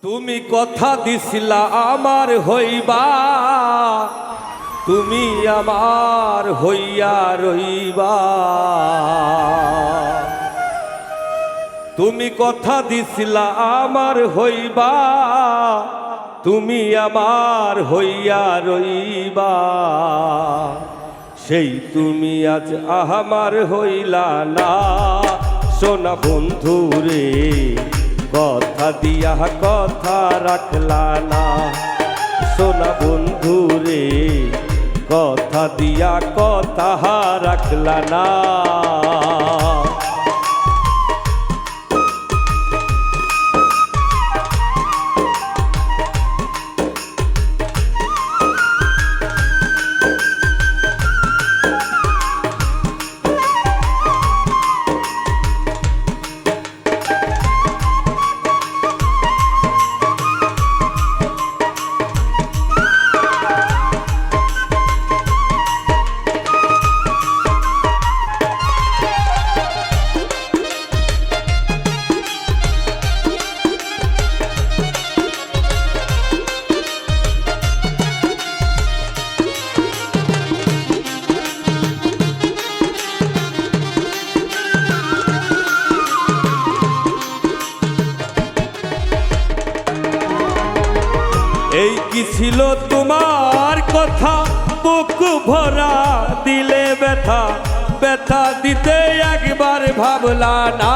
তুমি কথা দিছিলা আমার হইবা, তুমি আমার হইয়া রইবা। তুমি কথা দিছিলা আমার হইবা, তুমি আমার হইয়া রইবা। সেই তুমি আজ আমার হইলা না, সোনা বন্ধু রে কথা দিয়া কথা রাখলা না। সোনা বন্ধু রে কথা দিয়া কথা রাখলা না। এই কি ছিল তোমার কথা, বুক ভরা দিলে ব্যথা, ব্যথা দিতে একবার ভাবলা না।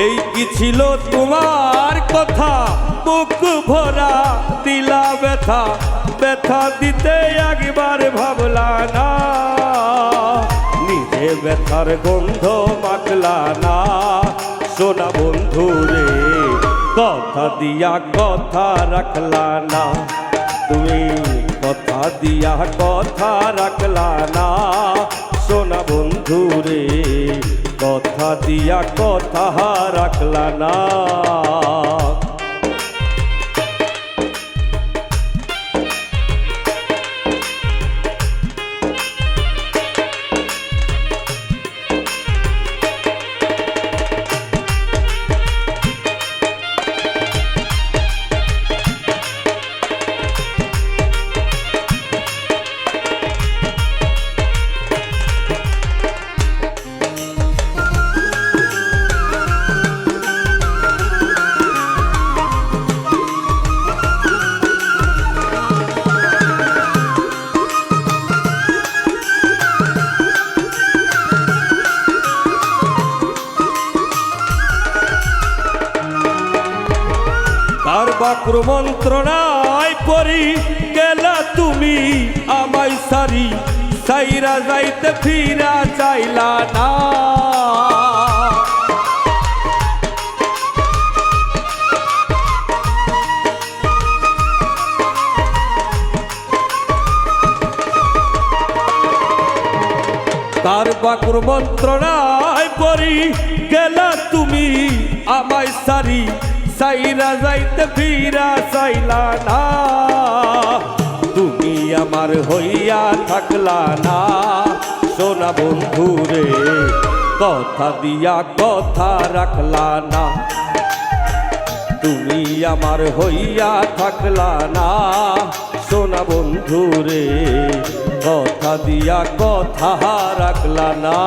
এই কি ছিল তোমার কথা, বুক ভরা দিলা ব্যথা, ব্যথা দিতে একবার ভাবলা না। নিজে ব্যথার গন্ধ মাখলা না। সোনা বন্ধু রে কথা দিয়া কথা রাখলা না। তুমি কথা দিয়া কথা রাখলা না। সোনা বন্ধু রে কথা দিয়া কথা রাখলা না। তার বাক্র মন্ত্রণায় পড়ি গেলা তুমি আমায় সারি, সাইরা যাইতে ফিরা চাইলা না। তার বাক্র মন্ত্রণায় পড়ি গেলা তুমি আমায় সারি, সাইরা যাইতে ফিরা চাইলা না। তুমি আমার হইয়া থাকলা না। সোনা বন্ধু রে কথা দিয়া কথা রাখলা না। তুমি আমার হইয়া থাকলা না। সোনা বন্ধু রে কথা দিয়া কথা রাখলা না।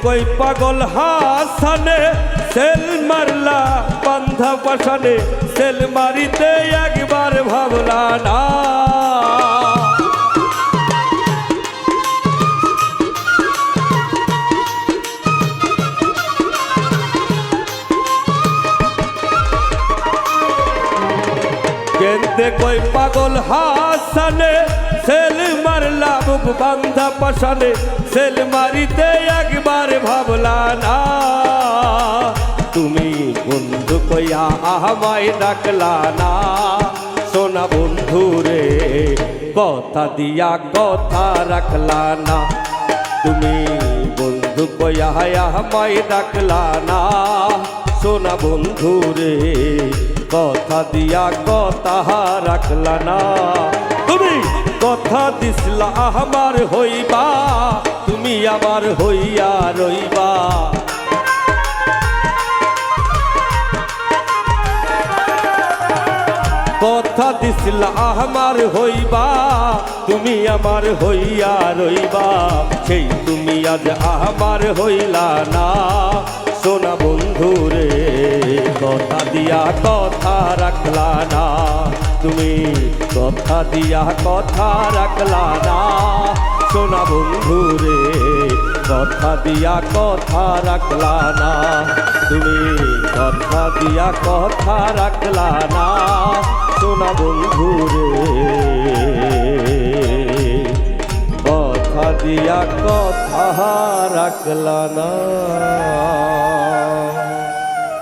কই পাগল হাসানে সেল মারলা বান্ধা পাশানে সেল মারিতে একবার ভাবলা না কেনতে কই পাগল হাসানে সেল মারলা বুক বান্ধা পাশানে সেল মারিতে একবার ভাবলা না তুমি বন্ধু কইয়া আমায় ডাকলা না সোনা বন্ধু রে কথা দিয়া কথা রাখলা না তুমি বন্ধু কইয়া আমায় ডাকলা না সোনা বন্ধু রে কথা দিয়া কথা রাখলা না তুমি কথা দিসলা আমার হইবা তুমি আমার হইয়া রইবা কথা দিসলা আমার হইবা তুমি আমার হইয়া রইবা সেই তুমি আজ আমার হইলা না সোনা বন্ধু রে কথা দিয়া কথা রাখলা না তুমি কথা দিয়া কথা রাখলা না সোনা বন্ধু রে কথা দিয়া কথা রাখলা না তুমি কথা দিয়া কথা রাখলা না সোনা বন্ধু রে কথা দিয়া কথা রাখলা না